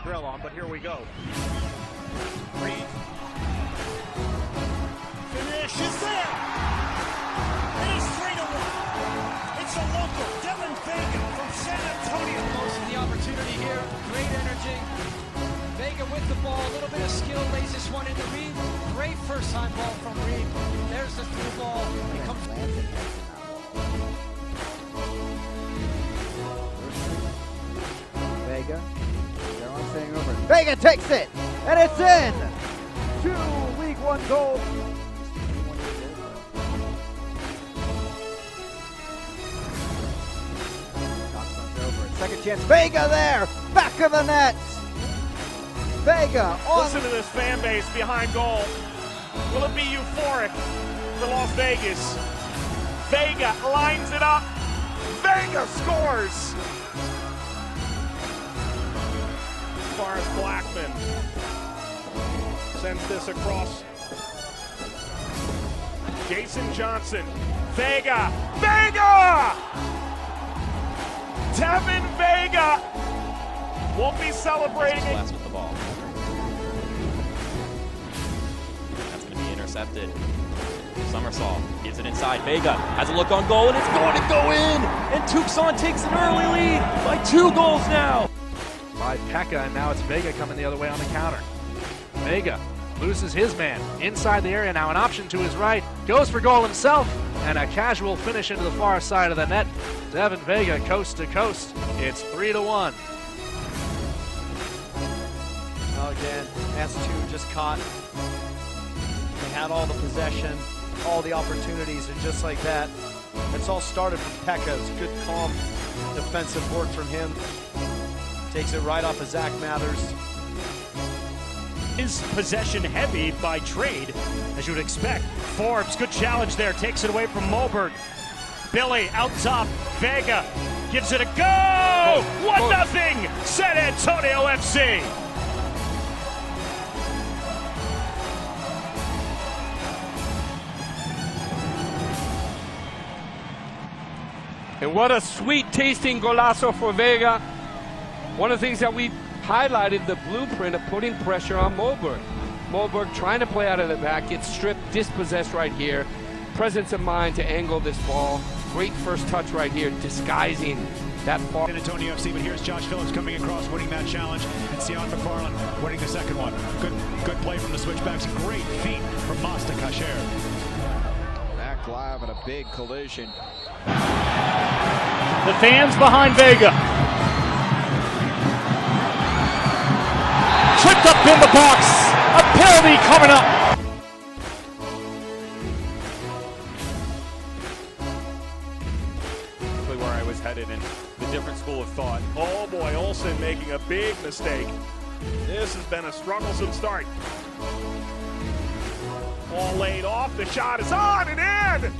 grill on, but here we go. Reed. Finish is there. It is 3-1. It's a local, Devin Vega from San Antonio. Most of the opportunity here. Great energy. Vega with the ball, a little bit of skill, lays this one into Reed. Great first time ball from Reed. There's the through ball. He comes. Vega. They're on staying over. Vega takes it, and it's in. 2 League One goals. Second chance. Vega there, back of the net. Vega on. Listen to this fan base behind goal. Will it be euphoric for Las Vegas? Vega lines it up. Vega scores. Forrest Blackman sends this across. Jason Johnson. Vega. Vega! Devin Vega won't be celebrating it. With the ball. That's going to be intercepted. Somersault gives it inside. Vega has a look on goal, and it's going to go in. And Tucson takes an early lead by 2 goals now. By Pekka, and now it's Vega coming the other way on the counter. Vega loses his man inside the area now. An option to his right, goes for goal himself, and a casual finish into the far side of the net. Devin Vega coast to coast. It's 3-1. Well, again, S2 just caught. They had all the possession, all the opportunities, and just like that, it's all started from Pekka. It's good, calm defensive work from him. Takes it right off of Zach Mathers. Is possession heavy by trade, as you would expect. Forbes, good challenge there, takes it away from Moberg. Billy out top, Vega gives it a go! 1-0 San Antonio FC. And what a sweet tasting golazo for Vega. One of the things that we highlighted, the blueprint of putting pressure on Moberg. Moberg trying to play out of the back, gets stripped, dispossessed right here. Presence of mind to angle this ball. Great first touch right here, disguising that far. San Antonio FC, but here's Josh Phillips coming across, winning that challenge, and Sion McFarland winning the second one. Good play from the switchbacks, great feet from Masta Kasher. Back live in a big collision. The fans behind Vega. Tripped up in the box. A penalty coming up. Where I was headed in the different school of thought. Oh boy, Olsen making a big mistake. This has been a strugglesome start. All laid off. The shot is on and in.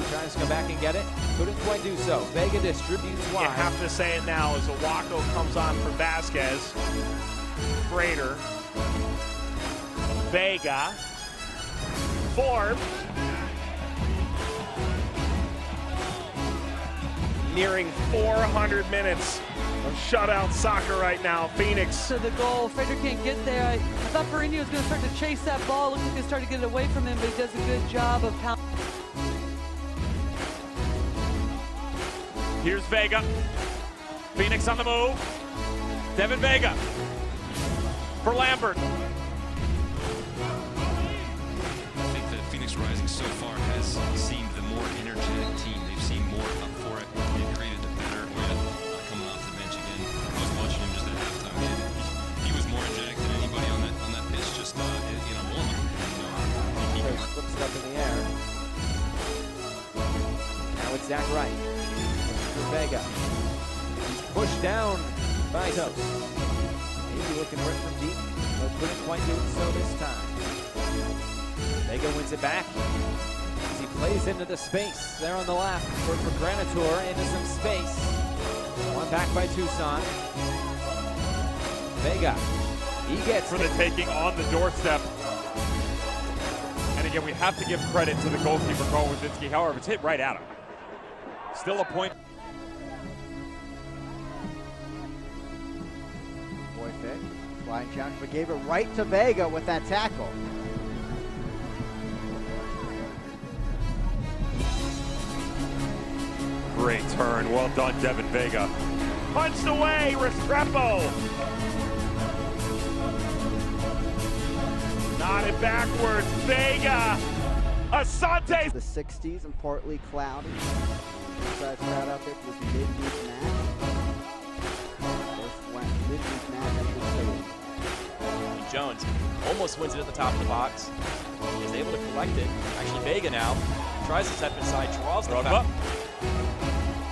Tries to come back and get it. Couldn't quite do so. Vega distributes wide. You have to say it now as Owako comes on for Vasquez. Frater. Vega. Forbes. Nearing 400 minutes of shutout soccer right now. Phoenix. To the goal. Frater can't get there. I thought Perini was going to start to chase that ball. Looks like they started to get it away from him, but he does a good job of pounding. Here's Vega. Phoenix on the move. Devin Vega for Lambert. I think that Phoenix Rising so far has seemed the more energetic team. They've seemed more up for it. They've created a better win coming off the bench again. I was watching him just at halftime. He was more energetic than anybody on that pitch just in a moment. He flips it up in the air. Now it's Zach Wright. Vega. He's pushed down by Toast. Maybe looking right from deep, but couldn't quite do it so this time. Vega wins it back. as he plays into the space there on the left for Granitor into some space. One back by Tucson. Vega, he gets for the taking on the doorstep. And again, we have to give credit to the goalkeeper, Carl Wazinski. However, it's hit right at him. Still a point. Boy fit, flying challenge, but gave it right to Vega with that tackle. Great turn. Well done, Devin Vega. Punched away, Restrepo. Nodded backwards, Vega. Asante. The 60s and partly cloudy. Besides crowd out there for this midweek match. First midweek match, I should say. Jones almost wins it at the top of the box. Is able to collect it. Actually, Vega now tries to step inside, draws the foul.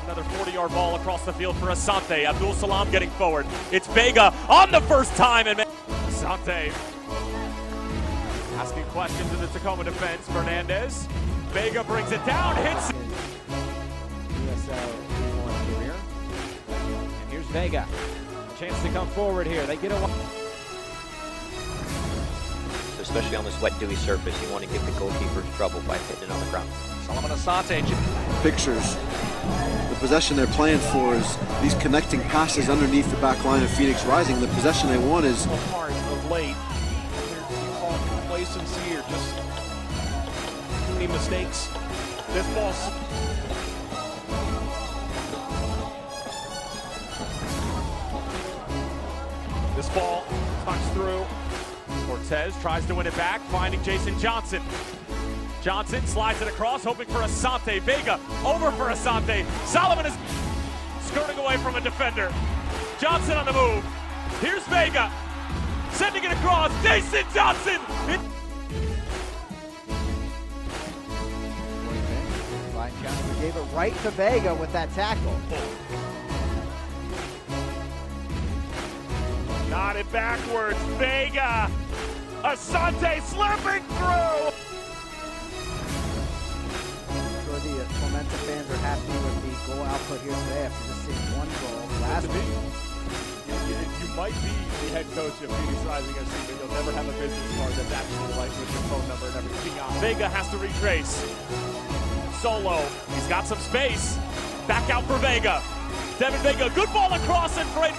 Another 40-yard ball across the field for Asante. Abdul Salam getting forward. It's Vega on the first time. And Asante asking questions in the Tacoma defense. Fernandez. Vega brings it down, hits it. USL D1 career. And here's Vega. A chance to come forward here. They get a especially on this wet, dewy surface, you want to give the goalkeepers trouble by hitting it on the ground. Solomon Asante. Pictures. The possession they're playing for is these connecting passes underneath the back line of Phoenix Rising. The possession they want is Part of late. There's all complacency or just too many mistakes. This ball. This ball tucks through. Cortez tries to win it back, finding Jason Johnson. Johnson slides it across, hoping for Asante. Vega over for Asante. Solomon is skirting away from a defender. Johnson on the move. Here's Vega. Sending it across. Jason Johnson. Flying challenge, gave it right to Vega with that tackle. Nodded backwards. Vega. Asante slipping through. The Momentum fans are happy with the goal output here today after just seeing one goal last week. You might be the head coach of Phoenix Rising FC, but you'll never have a business card that's actually like with your phone number and everything on. Vega has to retrace. Solo. He's got some space. Back out for Vega. Devin Vega, good ball across and great.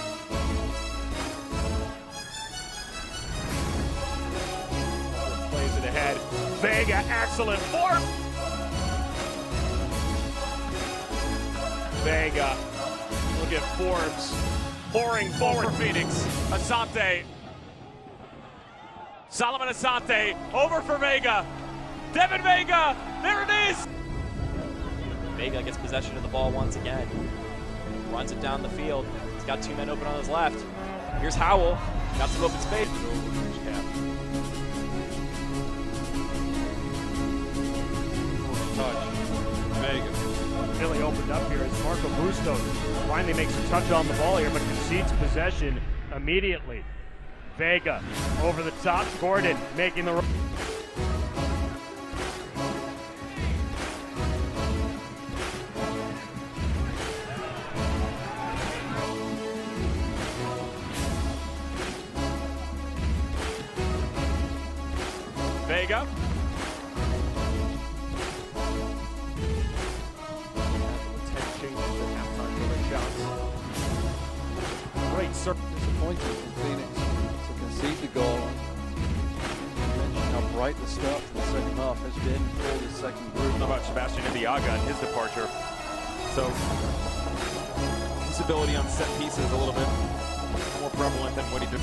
Plays it ahead. Vega, excellent form. Vega, look at Forbes, pouring forward Phoenix. Asante, Solomon Asante, over for Vega. Devin Vega, there it is! Vega gets possession of the ball once again. Runs it down the field. He's got two men open on his left. Here's Howell, got some open space. Touch. Vega. Really opened up here as Marco Bustos finally makes a touch on the ball here, but concedes possession immediately. Vega over the top. Gordon making the run. Vega. Great serve. Disappointing for Phoenix to concede the goal. You mentioned how bright the start to the second half has been for the second group. How about Sebastian Indiaga and his departure? So his ability on set pieces a little bit more prevalent than what he did.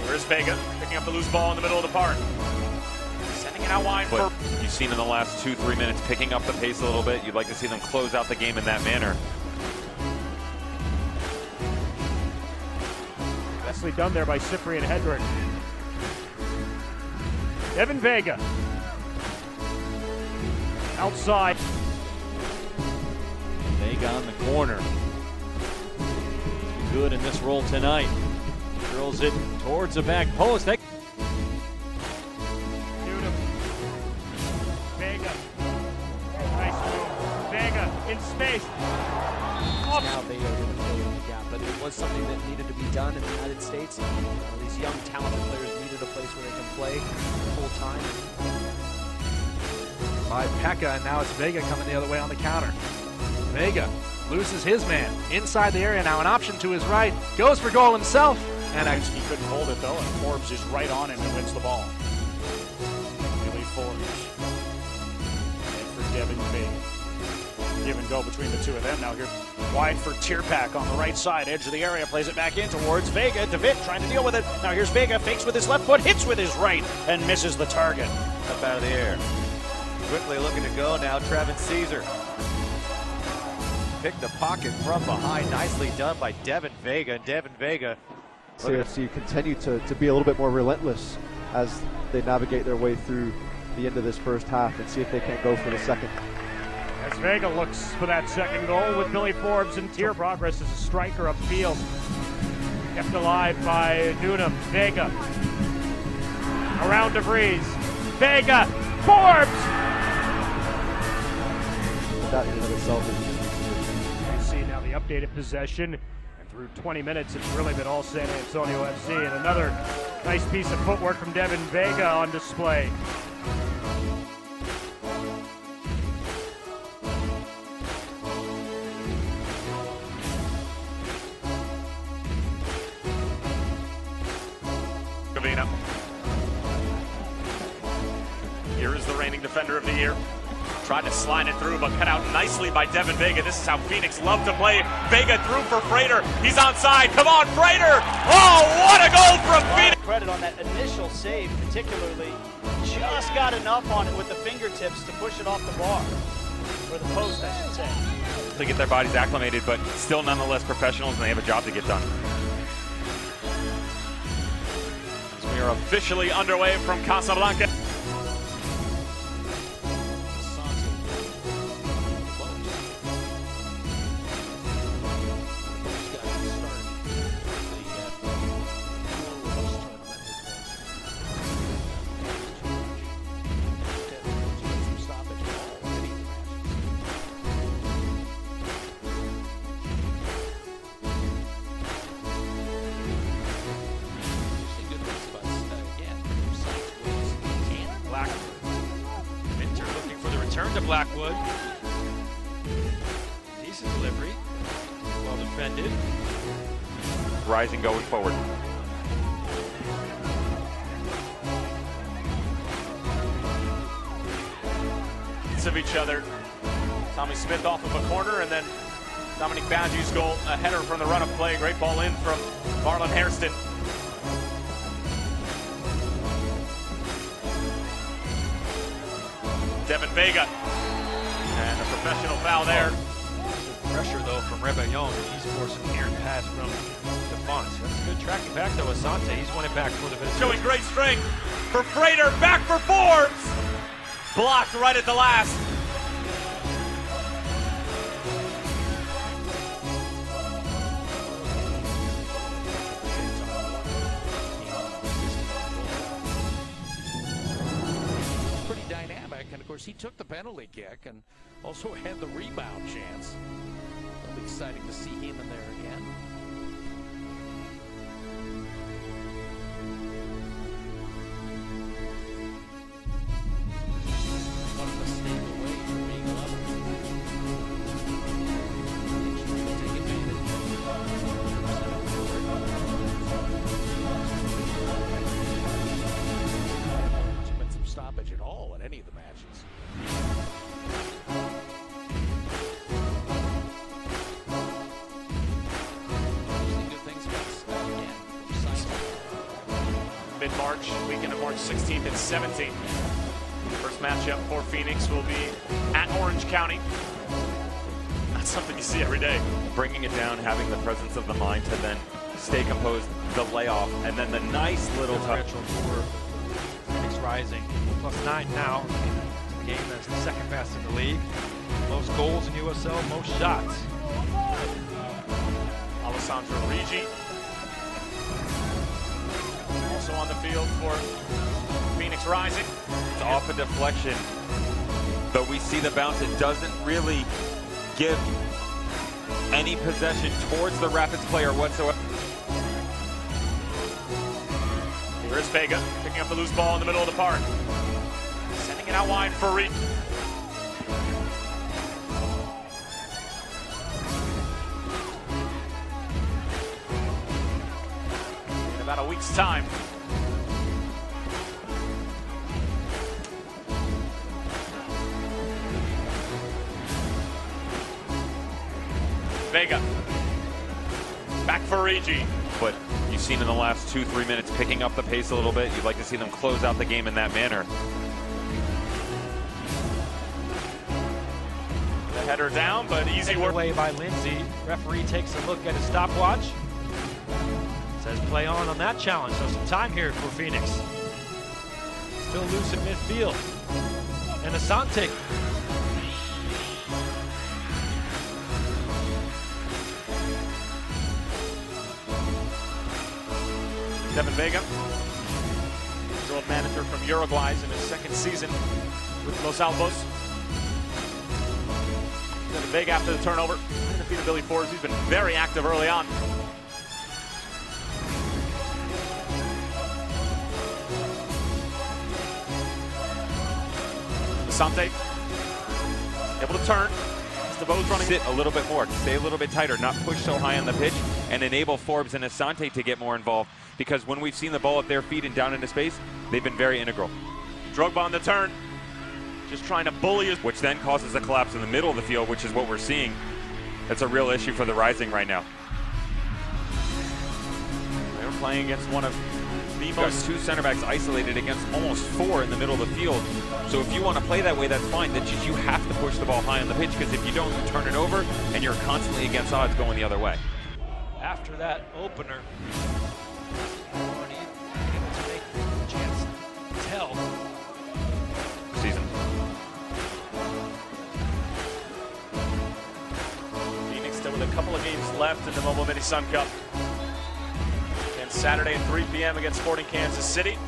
Where's Vega picking up the loose ball in the middle of the park? Sending it out wide for... You've seen in the last 2-3 minutes picking up the pace a little bit. You'd like to see them close out the game in that manner. Nicely done there by Cyprian Hedrick. Devin Vega. Outside. Vega on the corner. good in this role tonight. Drills it towards the back post. Vega. Nice move. Vega in space. Now Vega going to fill in the gap, but it was something that needed to be done in the United States. These young, talented players needed a place where they can play full time. By Pekka, and now it's Vega coming the other way on the counter. Vega loses his man inside the area. Now an option to his right, goes for goal himself, and He couldn't hold it though, and Forbes is right on him and wins the ball. Billy Forbes. And for Devin Vega. Give and go between the two of them. Now here wide for Tierpak on the right side, edge of the area, plays it back in towards Vega. DeVitt trying to deal with it. Now here's Vega, fakes with his left foot, hits with his right, and misses the target. Up out of the air. Quickly looking to go now, Trevin Caesar. Picked the pocket from behind. Nicely done by Devin Vega. And Devin Vega. CFC continue to be a little bit more relentless as they navigate their way through the end of this first half and see if they can't go for the second. As Vega looks for that second goal with Billy Forbes and Tier progress as a striker upfield. Kept alive by Newnham. Vega. Around DeVries. Vega. Forbes! That in and of itself is. You see now the updated possession. And through 20 minutes, it's really been all San Antonio FC. And another nice piece of footwork from Devin Vega on display. Here is the reigning defender of the year. Tried to slide it through, but cut out nicely by Devin Vega. This is how Phoenix love to play. Vega through for Frater. He's onside. Come on, Frater! Oh, what a goal from Phoenix! Credit on that initial save, particularly. Just got enough on it with the fingertips to push it off the bar. Or the post, I should say. To get their bodies acclimated, but still nonetheless professionals, and they have a job to get done. As we are officially underway from Casablanca. Return to Blackwood. Decent delivery. Well defended. Rising going forward. Of each other. Tommy Smith off of a corner, and then Dominic Badgie's goal, a header from the run-up play. Great ball in from Marlon Hairston. Devin Vega. And a professional foul there. Pressure though from Rebellon. He's forced an errant pass from Defonce. That's a good tracking back though. Asante, he's won it back for the visitors. Showing great strength for Frater. Back for Forbes. Blocked right at the last. Pretty dynamic, and of course he took the penalty kick and also had the rebound chance. It'll be exciting to see him in there again. One mistake away from being level. Take advantage. Expensive stoppage at all in any of the matches. Mid-March, weekend of March 16th and 17th. First matchup for Phoenix will be at Orange County. Not something you see every day. Bringing it down, having the presence of the mind to then stay composed, the layoff, and then the nice little differential for Phoenix Rising. +9 now. The game that's the second best in the league. Most goals in USL, most shots. Alessandro Rigi also on the field for Phoenix Rising. It's off a deflection, but we see the bounce. It doesn't really give any possession towards the Rapids player whatsoever. Here is Vega picking up the loose ball in the middle of the park. Sending it out wide for Reed. In about a week's time. Vega. Back for Rigi. But you've seen in the last 2-3 minutes picking up the pace a little bit. You'd like to see them close out the game in that manner. The header down, but easy work. Away by Lindsay. Referee takes a look at his stopwatch. Says play on that challenge. So some time here for Phoenix. Still loose in midfield. And Asante. Devin Vega, old manager from Uruguay, in his second season with Los Albos. Devin Vega after the turnover, defeated Billy Forbes. He's been very active early on. Asante able to turn. Running. Sit a little bit more, stay a little bit tighter, not push so high on the pitch, and enable Forbes and Asante to get more involved, because when we've seen the ball at their feet and down into space, they've been very integral. Drogba on the turn, just trying to bully us. Which then causes a collapse in the middle of the field, which is what we're seeing. That's a real issue for the Rising right now. They're playing against one of the most two center backs isolated against almost 4 in the middle of the field. So if you want to play that way, that's fine. That's just you have to push the ball high on the pitch, because if you don't, you turn it over and you're constantly against odds going the other way. After that opener, able to make a chance tell. Season. Phoenix still with a couple of games left in the Mobile Mini Sun Cup. And Saturday at 3 p.m. against Sporting Kansas City.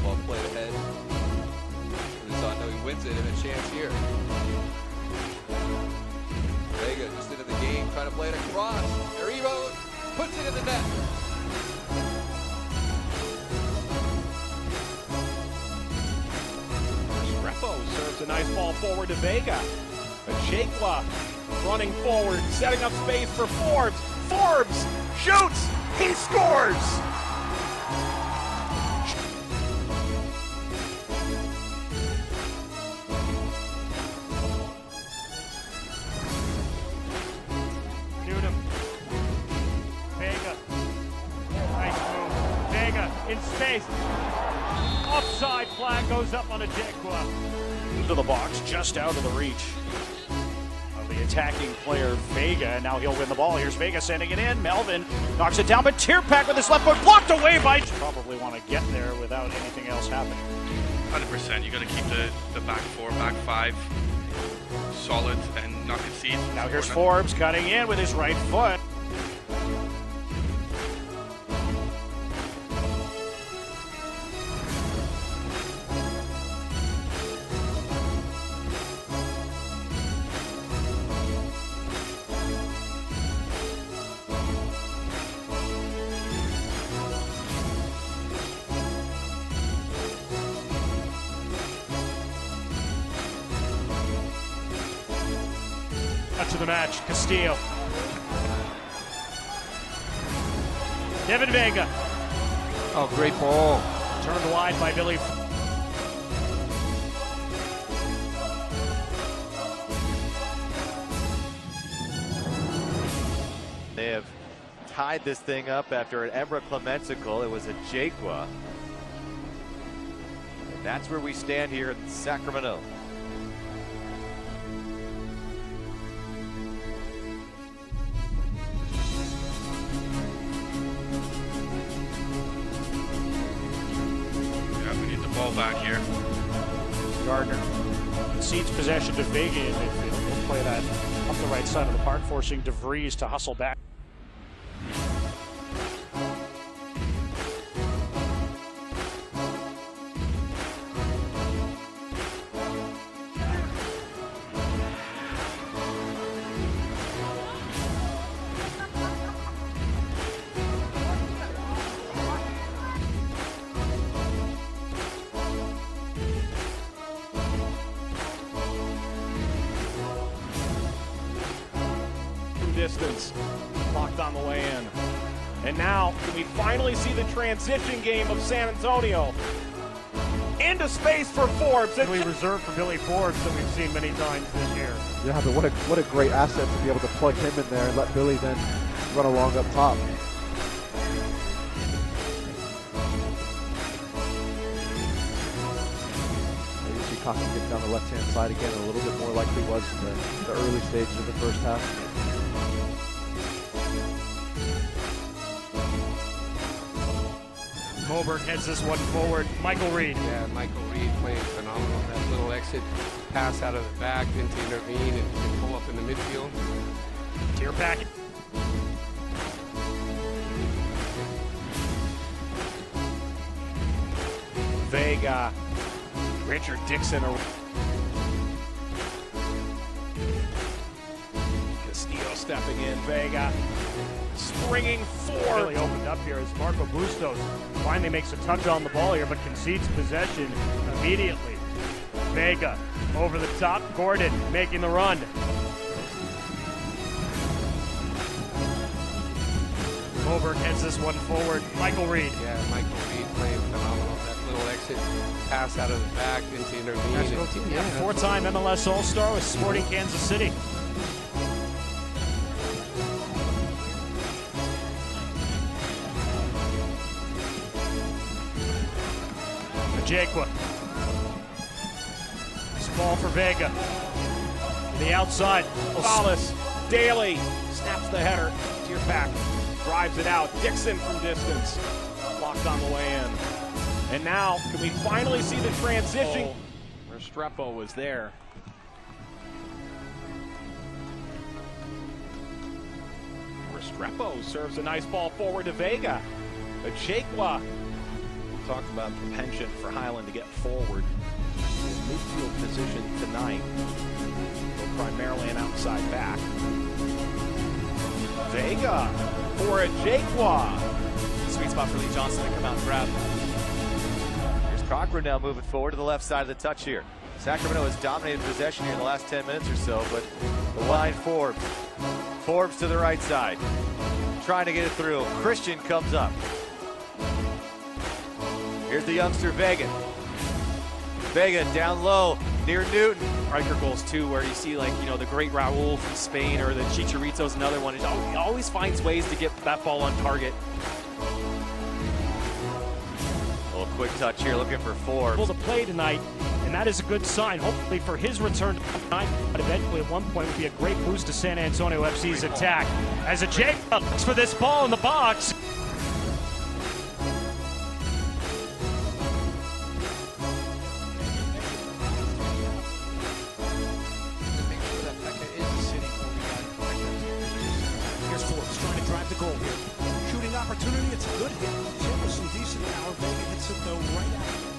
Ball played ahead. Elizondo, he wins it, and a chance here. Vega just into the game, trying to play it across. Aribo puts it in the net. Serves a nice ball forward to Vega. Jakwa running forward, setting up space for Forbes. Forbes shoots, he scores! Newnham. Vega. Nice move. Vega in space. Offside flag goes up on a Jakwa. Into the box, just out of the reach of the attacking player Vega. Now he'll win the ball. Here's Vega sending it in. Melvin knocks it down, but Tierpak with his left foot blocked away by. Probably want to get there without anything else happening. 100%. You got to keep the back 4, back 5 solid and not concede. Now here's Forbes cutting in with his right foot. To the match, Castillo. Devin Vega. Oh, great ball. Turned wide by Billy. They have tied this thing up after an Ebra Clementical. It was a Jakwa. And that's where we stand here in Sacramento. bad here. Gardner concedes possession to Vega in midfield. We'll play that up the right side of the park, forcing DeVries to hustle back. Distance, blocked on the way in. And now, can we finally see the transition game of San Antonio? Into space for Forbes. We reserved for Billy Forbes that we've seen many times this year. Yeah, but what a great asset to be able to plug him in there and let Billy then run along up top. You see Coffey get down the left-hand side again, a little bit more like he was in the early stages of the first half. Moberg heads this one forward. Michael Reed. Yeah, Michael Reed playing phenomenal. That little exit pass out of the back, then to intervene and pull up in the midfield. Tier packet. Vega, Richard Dixon. Castillo stepping in. Vega springing forward. Really opened up here as Marco Bustos finally makes a touch on the ball here, but concedes possession immediately. Vega over the top. Gordon making the run. Moberg heads this one forward. Michael Reed. Yeah, Michael Reed playing phenomenal. That little exit pass out of the back, then to intervene. National team, yeah, four-time MLS All-Star with Sporting Kansas City. Jaquia. This ball for Vega. The outside. Wallace, Daly snaps the header. Tierpak drives it out. Dixon from distance. Blocked on the way in. And now, can we finally see the transition? Restrepo was there. Restrepo serves a nice ball forward to Vega. Jaquia. Talked about propension for Highland to get forward. His midfield position tonight, though primarily an outside back. Vega for a Jaquia. Sweet spot for Lee Johnson to come out and grab. Here's Cochran now moving forward to the left side of the touch here. Sacramento has dominated possession here in the last 10 minutes or so, but the line Forbes. Forbes to the right side. Trying to get it through. Christian comes up. Here's the youngster Vega. Vega down low near Newton. Striker goals too, where you see, like, you know, the great Raul from Spain, or the Chicharito's another one. He always finds ways to get that ball on target. A little quick touch here, looking for Forbes. Able to play tonight, and that is a good sign. Hopefully for his return tonight, but eventually at one point would be a great boost to San Antonio FC's attack. As a Jaquia looks for this ball in the box. The goal here. Shooting opportunity, it's a good hit. Hit with some decent power. Vega hits it though right out.